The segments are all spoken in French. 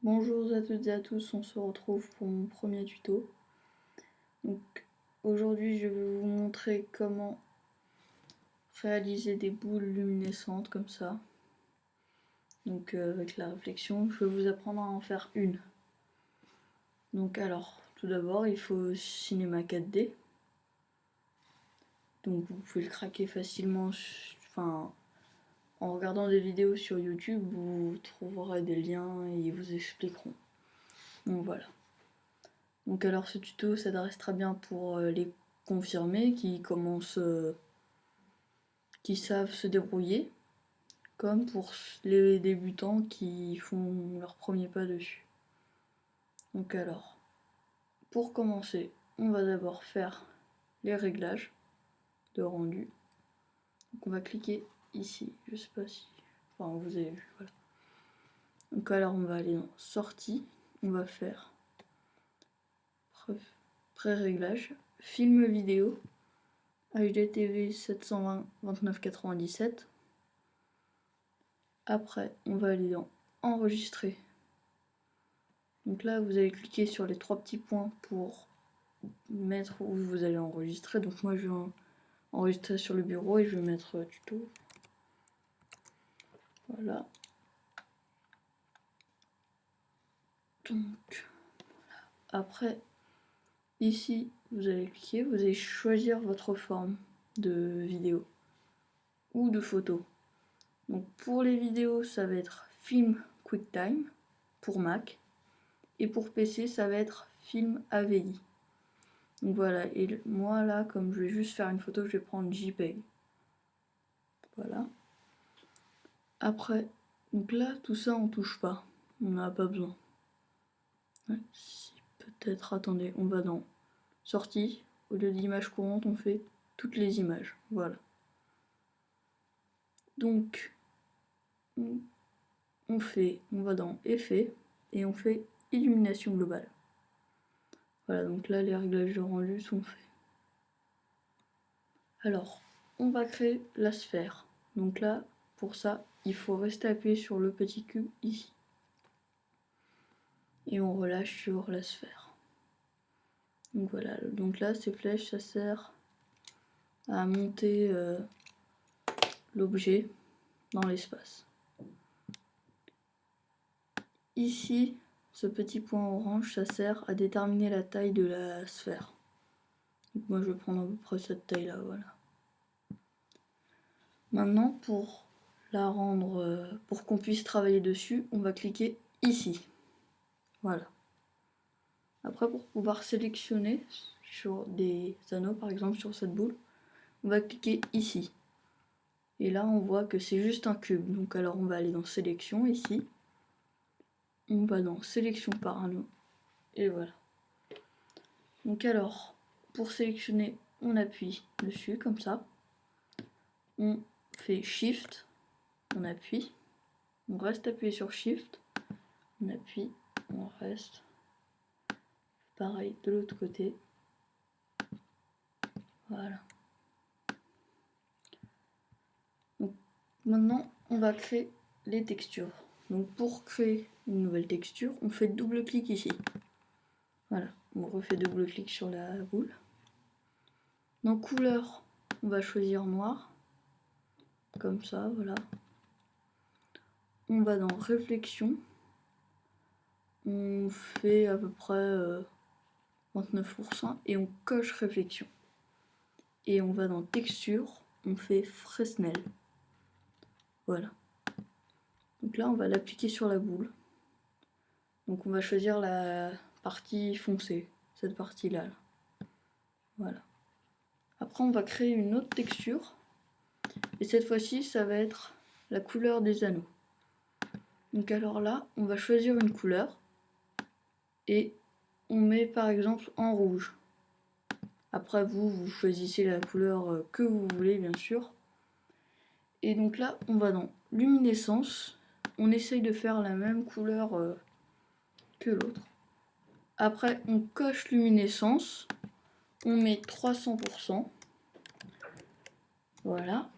Bonjour à toutes et à tous, on se retrouve pour mon premier tuto. Donc aujourd'hui je vais vous montrer comment réaliser des boules luminescentes comme ça. Donc avec la réflexion, je vais vous apprendre à en faire une. Donc alors, tout d'abord il faut Cinema 4D. Donc vous pouvez le craquer facilement, en regardant des vidéos sur YouTube, vous trouverez des liens et ils vous expliqueront. Donc voilà. Donc alors ce tuto s'adressera bien pour les confirmés qui commencent, qui savent se débrouiller, comme pour les débutants qui font leur premier pas dessus. Donc alors, pour commencer, on va d'abord faire les réglages de rendu. Donc on va cliquer ici, je sais pas si, enfin vous avez vu, voilà. Donc alors on va aller dans sortie, on va faire pré-réglage, film vidéo, HDTV 720 2997. Après, on va aller dans enregistrer. Donc là, vous allez cliquer sur les trois petits points pour mettre où vous allez enregistrer. Donc moi, je vais enregistrer sur le bureau et je vais mettre tuto. Voilà. Donc, après, ici, vous allez cliquer, vous allez choisir votre forme de vidéo ou de photo. Donc pour les vidéos, ça va être Film QuickTime pour Mac. Et pour PC, ça va être Film AVI. Donc voilà, et moi là, comme je vais juste faire une photo, je vais prendre JPEG. Voilà. Après, donc là, tout ça, on touche pas. On n'a pas besoin. Ouais, si, peut-être, attendez, on va dans Sortie. Au lieu d'image courante, on fait toutes les images. Voilà. Donc, on va dans Effet et on fait Illumination globale. Voilà, donc là, les réglages de rendu sont faits. Alors, on va créer la sphère. Donc là, pour ça, il faut rester appuyé sur le petit cube ici. Et on relâche sur la sphère. Donc voilà, donc là, ces flèches, ça sert à monter l'objet dans l'espace. Ici, ce petit point orange, ça sert à déterminer la taille de la sphère. Donc moi, je vais prendre à peu près cette taille-là, voilà. Maintenant, pour la rendre, pour qu'on puisse travailler dessus, on va cliquer ici. Voilà. Après, pour pouvoir sélectionner sur des anneaux, par exemple sur cette boule, on va cliquer ici. Et là, on voit que c'est juste un cube. Donc alors, on va aller dans sélection ici. On va dans sélection par anneau. Et voilà. Donc alors, pour sélectionner, on appuie dessus comme ça. On fait Shift, on appuie. On reste appuyé sur Shift. On appuie, on reste. Pareil de l'autre côté. Voilà. Donc maintenant, on va créer les textures. Donc pour créer une nouvelle texture, on fait double-clic ici. Voilà, on refait double-clic sur la boule. Dans couleur, on va choisir noir. Comme ça, voilà. On va dans réflexion. On fait à peu près 29% et on coche réflexion. Et on va dans texture, on fait Fresnel. Voilà. Donc là, on va l'appliquer sur la boule. Donc on va choisir la partie foncée, cette partie-là. Voilà. Après, on va créer une autre texture. Et cette fois-ci, ça va être la couleur des anneaux. Donc alors là, on va choisir une couleur. Et on met par exemple en rouge. Après, vous choisissez la couleur que vous voulez, bien sûr. Et donc là, on va dans luminescence. On essaye de faire la même couleur que l'autre. Après, on coche luminescence. On met 300%. Voilà.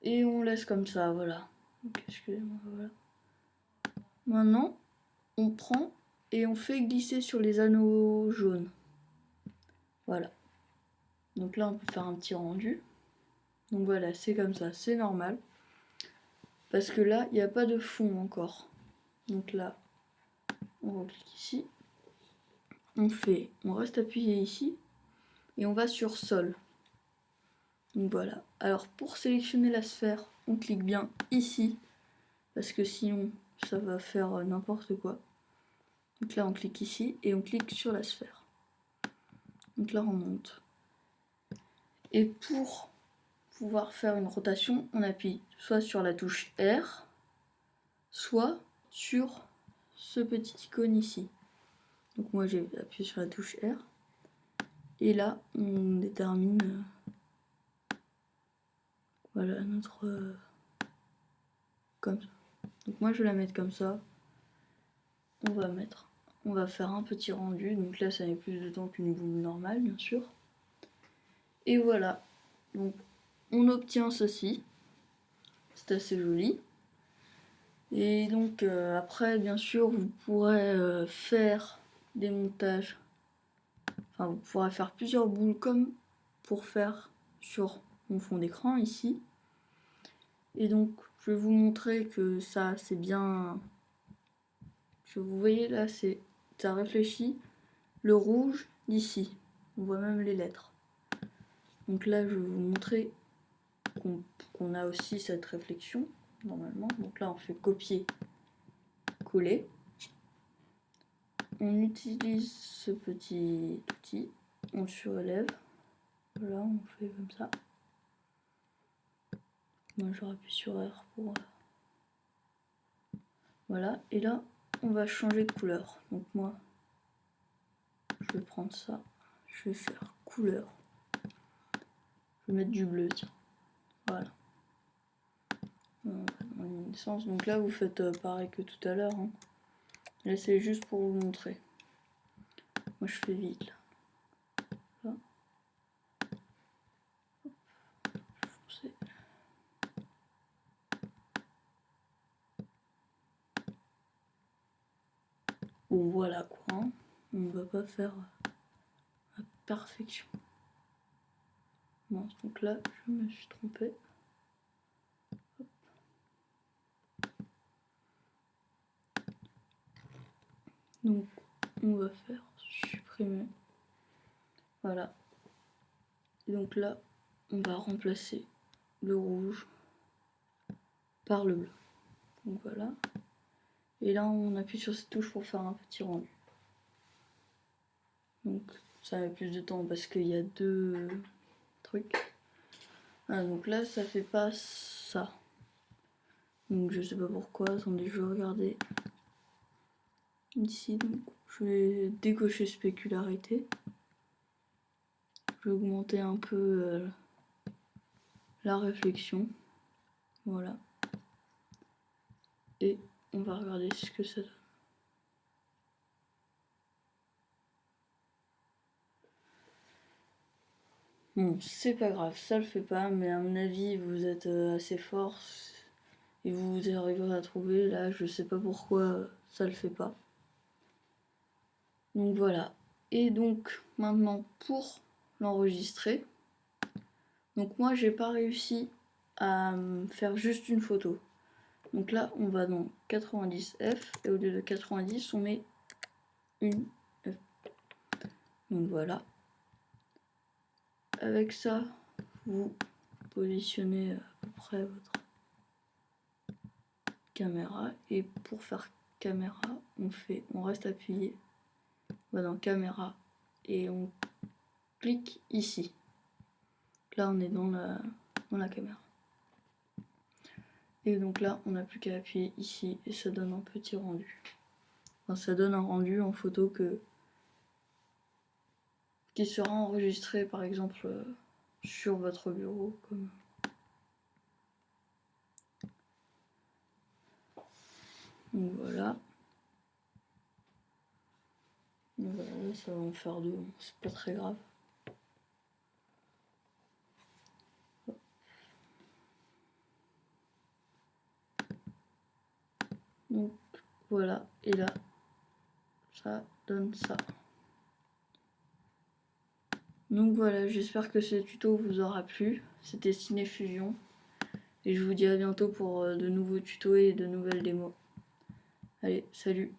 Et on laisse comme ça, voilà. Donc, excusez-moi, voilà. maintenant, on prend et on fait glisser sur les anneaux jaunes. Voilà. Donc là, on peut faire un petit rendu. Donc voilà, c'est comme ça, c'est normal. Parce que là, il n'y a pas de fond encore. Donc là, on reclique ici. On reste appuyé ici. Et on va sur sol. Donc voilà. Alors pour sélectionner la sphère, on clique bien ici. Parce que sinon, ça va faire n'importe quoi. Donc là, on clique ici et on clique sur la sphère. Donc là, on monte. Et pour pouvoir faire une rotation, on appuie soit sur la touche R, soit sur ce petit icône ici. Donc moi, j'ai appuyé sur la touche R. Et là, on détermine voilà notre... comme ça. Donc moi, je vais la mettre comme ça. On va faire un petit rendu. Donc là, ça met plus de temps qu'une boule normale, bien sûr. Et voilà. Donc, on obtient ceci. C'est assez joli. Et donc, après, bien sûr, vous pourrez faire des montages. Enfin, vous pourrez faire plusieurs boules comme pour faire sur mon fond d'écran ici. Et donc, je vais vous montrer que ça, c'est bien... Vous voyez là, ça réfléchit le rouge d'ici. On voit même les lettres. Donc là, je vais vous montrer qu'on a aussi cette réflexion, normalement. Donc là, on fait copier, coller. On utilise ce petit outil, on le surélève. Voilà, on fait comme ça. Moi, je rappuie sur R pour... Voilà, et là, on va changer de couleur. Donc moi, je vais prendre ça, je vais faire couleur. Je vais mettre du bleu, tiens. Voilà. Donc là, vous faites pareil que tout à l'heure. Hein. Là, c'est juste pour vous montrer. Moi, je fais vite, là. Là. Bon, voilà quoi. Hein. On ne va pas faire à perfection. Bon, donc là, je me suis trompée. Donc, on va faire supprimer. Voilà. Et donc là, on va remplacer le rouge par le bleu. Donc voilà. Et là, on appuie sur cette touche pour faire un petit rendu. Donc, ça met plus de temps parce qu'il y a deux trucs. Ah, donc là, ça fait pas ça. Donc, je sais pas pourquoi. Attendez, je vais regarder. Ici, donc, je vais décocher spécularité. Je vais augmenter un peu la réflexion. Voilà. Et on va regarder ce que ça donne. Bon, c'est pas grave, ça le fait pas, mais à mon avis, vous êtes assez fort et vous arriverez à trouver. Là, je sais pas pourquoi ça le fait pas. Donc voilà. Et donc, maintenant, pour l'enregistrer, donc moi, j'ai pas réussi à faire juste une photo. Donc là, on va dans 90F et au lieu de 90, on met une F. Donc voilà. Avec ça, vous positionnez à peu près votre caméra et pour faire caméra, on reste appuyé, on va dans caméra et on clique ici. Là, on est dans la caméra. Et donc là, on n'a plus qu'à appuyer ici et ça donne un petit rendu. Enfin, ça donne un rendu en photo qui sera enregistré par exemple sur votre bureau. Donc voilà. Donc voilà, ça va en faire deux, c'est pas très grave. Donc Voilà, et là, ça donne ça. Donc voilà, j'espère que ce tuto vous aura plu. C'était Cinéfusion. Et je vous dis à bientôt pour de nouveaux tutos et de nouvelles démos. Allez, salut!